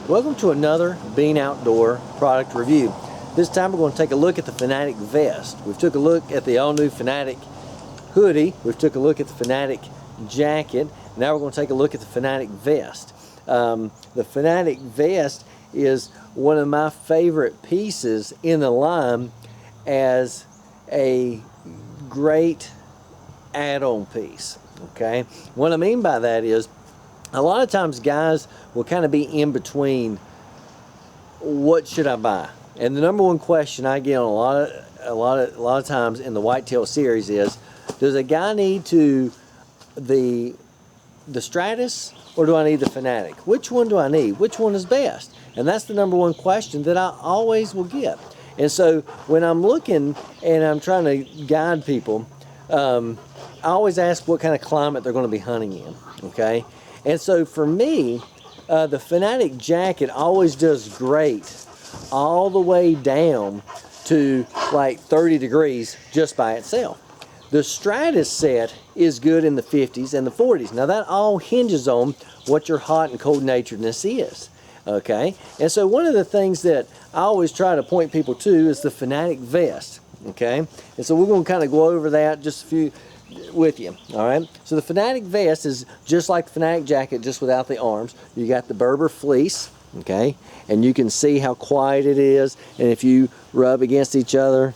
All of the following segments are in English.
Welcome to another Bean Outdoor product review. This time we're going to take a look at the Fanatic vest. We've took a look at the all-new Fanatic hoodie. We've took a look at the Fanatic jacket. Now we're going to take a look at the Fanatic vest. The Fanatic vest is one of my favorite pieces in the line as a great add-on piece. Okay, what I mean by that is a lot of times guys will kind of be in between, what should I buy? And the number one question I get on a lot of times in the whitetail series is, does a guy need the Stratus or do I need the Fanatic? Which one do I need? Which one is best? And that's the number one question that I always will get. And so when I'm looking and I'm trying to guide people, I always ask what kind of climate they're going to be hunting in. Okay. And so for me, the Fanatic jacket always does great all the way down to like 30 degrees just by itself. The Stratus set is good in the 50s and the 40s. Now that all hinges on what your hot and cold naturedness is. Okay, and so one of the things that I always try to point people to is the Fanatic vest. Okay, and so we're going to kind of go over that just a few with you. All right, so the Fanatic vest is just like the Fanatic jacket, just without the arms. You got the Berber fleece, okay, and you can see how quiet it is, and if you rub against each other,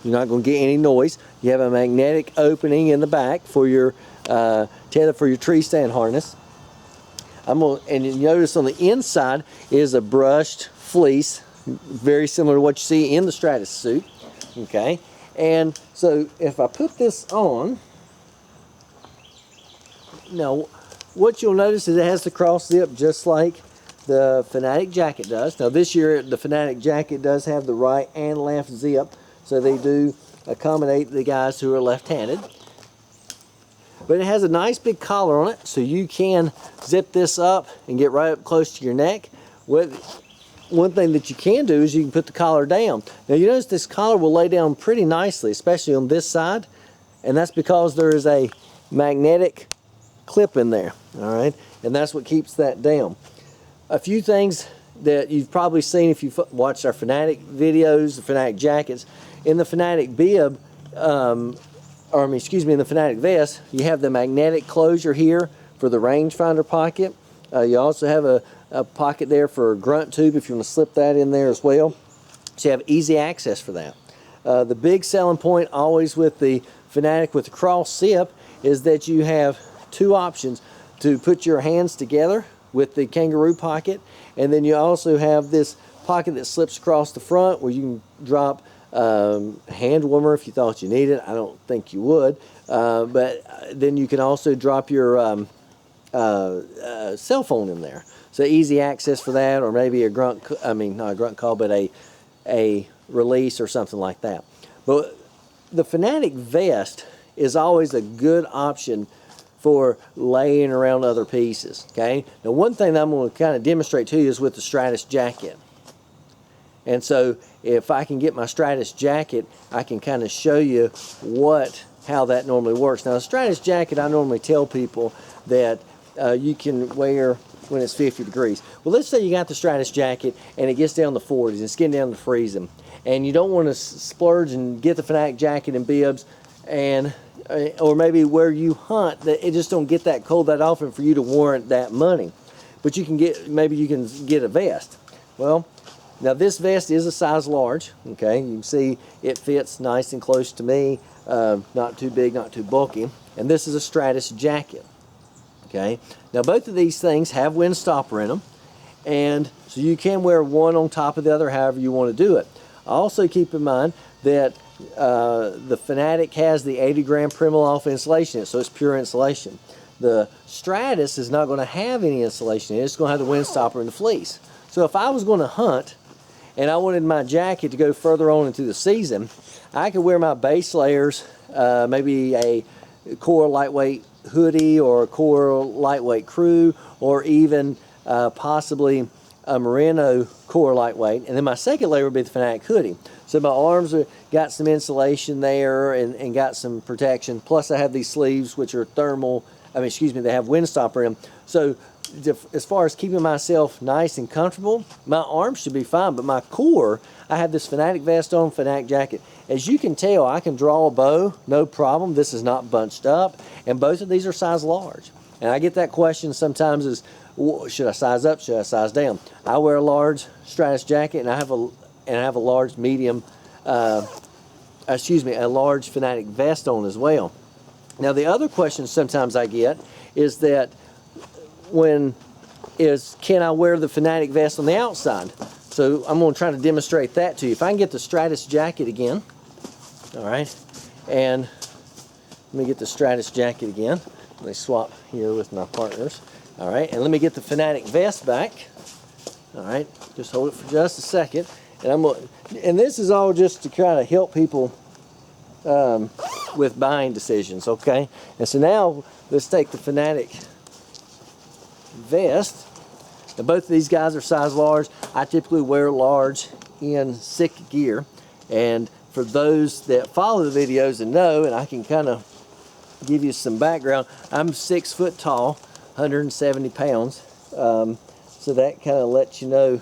you're not going to get any noise. You have a magnetic opening in the back for your tether for your tree stand harness. And you notice on the inside is a brushed fleece, very similar to what you see in the Stratus suit. Okay, and so if I put this on, now what you'll notice is it has the cross zip just like the Fanatic jacket does. Now this year the Fanatic jacket does have the right and left zip, so they do accommodate the guys who are left-handed. But it has a nice big collar on it, so you can zip this up and get right up close to your neck. One thing that you can do is you can put the collar down. Now you notice this collar will lay down pretty nicely, especially on this side, and that's because there is a magnetic clip in there, all right? And that's what keeps that down. A few things that you've probably seen if you've watched our Fanatic videos, the Fanatic jackets. In the Fanatic bib, in the Fanatic vest, you have the magnetic closure here for the rangefinder pocket. You also have a pocket there for a grunt tube if you want to slip that in there as well. So you have easy access for that. The big selling point always with the Fanatic with the cross zip is that you have two options to put your hands together with the kangaroo pocket, and then you also have this pocket that slips across the front where you can drop hand warmer if you thought you needed. I don't think you would, but then you can also drop your cell phone in there. So easy access for that, or maybe a not a grunt call, but a release or something like that. But the Fanatic vest is always a good option for laying around other pieces. Okay. Now one thing that I'm going to kind of demonstrate to you is with the Stratus jacket. And so if I can get my Stratus jacket, I can kind of show you how that normally works. Now the Stratus jacket, I normally tell people that you can wear when it's 50 degrees. Well, let's say you got the Stratus jacket and it gets down to 40s and it's getting down to freezing, and you don't want to splurge and get the Fanatic jacket and bibs, and or maybe where you hunt that it just don't get that cold that often for you to warrant that money. But maybe you can get a vest. Well, now this vest is a size large, okay? You can see it fits nice and close to me, not too big, not too bulky. And this is a Stratus jacket, okay? Now both of these things have wind stopper in them, and so you can wear one on top of the other however you want to do it. Also keep in mind that the Fanatic has the 80 gram Primaloft insulation in it, so it's pure insulation. The Stratus is not going to have any insulation in it. It's going to have the wind stopper and the fleece. So if I was going to hunt and I wanted my jacket to go further on into the season, I could wear my base layers, maybe a core lightweight hoodie or a core lightweight crew, or even possibly a merino core lightweight, and then my second layer would be the Fanatic hoodie. So my arms are got some insulation there and got some protection. Plus I have these sleeves which are thermal, they have wind stopper in them. So as far as keeping myself nice and comfortable, my arms should be fine, but my core, I have this Fanatic vest on, Fanatic jacket. As you can tell, I can draw a bow, no problem. This is not bunched up, and both of these are size large. And I get that question sometimes is, should I size up, should I size down? I wear a large Stratus jacket, and I have a large medium, a large Fanatic vest on as well. Now the other question sometimes I get is that can I wear the Fanatic vest on the outside? So I'm going to try to demonstrate that to you. If I can get the Stratus jacket again, all right, and let me get the Stratus jacket again. Let me swap here with my partners, all right, and let me get the Fanatic vest back, all right. Just hold it for just a second, and this is all just to try to help people with buying decisions, okay? And so now let's take the Fanatic vest. Now both of these guys are size large. I typically wear large in Sitka gear, and for those that follow the videos and know, and I can kind of give you some background, I'm 6 foot tall, 170 pounds, so that kind of lets you know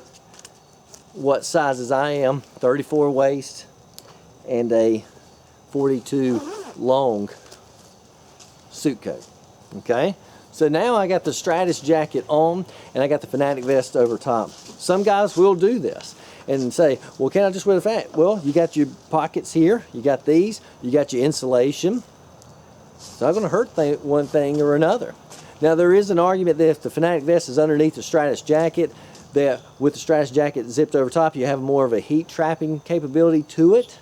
what sizes I am. 34 waist and a 42 long suit coat, okay? So now I got the Stratus jacket on and I got the Fanatic vest over top. Some guys will do this and say, well, can I just wear the Fanatic? Well, you got your pockets here, you got these, you got your insulation. It's not going to hurt one thing or another. Now there is an argument that if the Fanatic vest is underneath the Stratus jacket, that with the Stratus jacket zipped over top, you have more of a heat trapping capability to it.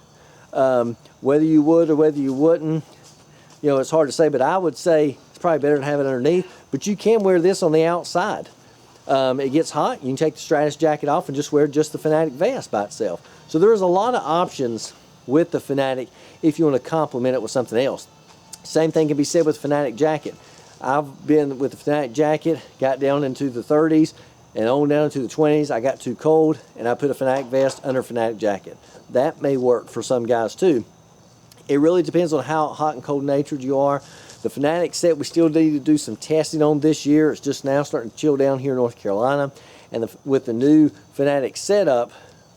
Whether you would or whether you wouldn't, you know, it's hard to say, but I would say it's probably better to have it underneath. But you can wear this on the outside. It gets hot, you can take the Stratus jacket off and just wear just the Fanatic vest by itself. So there's a lot of options with the Fanatic if you want to complement it with something else. Same thing can be said with the Fanatic jacket. I've been with the Fanatic jacket, got down into the 30s and on down into the 20s. I got too cold and I put a Fanatic vest under a Fanatic jacket. That may work for some guys too. It really depends on how hot and cold natured you are. The Fanatic set we still need to do some testing on this year. It's just now starting to chill down here in North Carolina. And with the new Fanatic setup,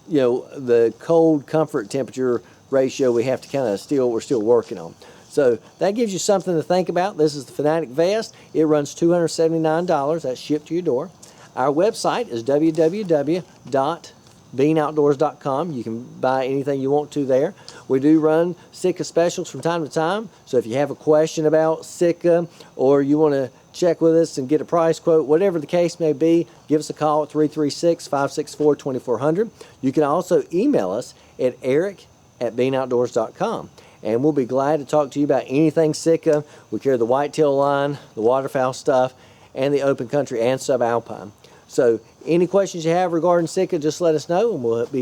you know, the cold comfort temperature ratio we have to kind of we're still working on. So that gives you something to think about. This is the Fanatic vest. It runs $279. That's shipped to your door. Our website is www.beanoutdoors.com. You can buy anything you want to there. We do run Sitka specials from time to time. So if you have a question about Sitka or you want to check with us and get a price quote, whatever the case may be, give us a call at 336-564-2400. You can also email us at eric@beanoutdoors.com. And we'll be glad to talk to you about anything Sitka. We carry the whitetail line, the waterfowl stuff, and the open country and subalpine. So any questions you have regarding Sitka, just let us know and we'll be glad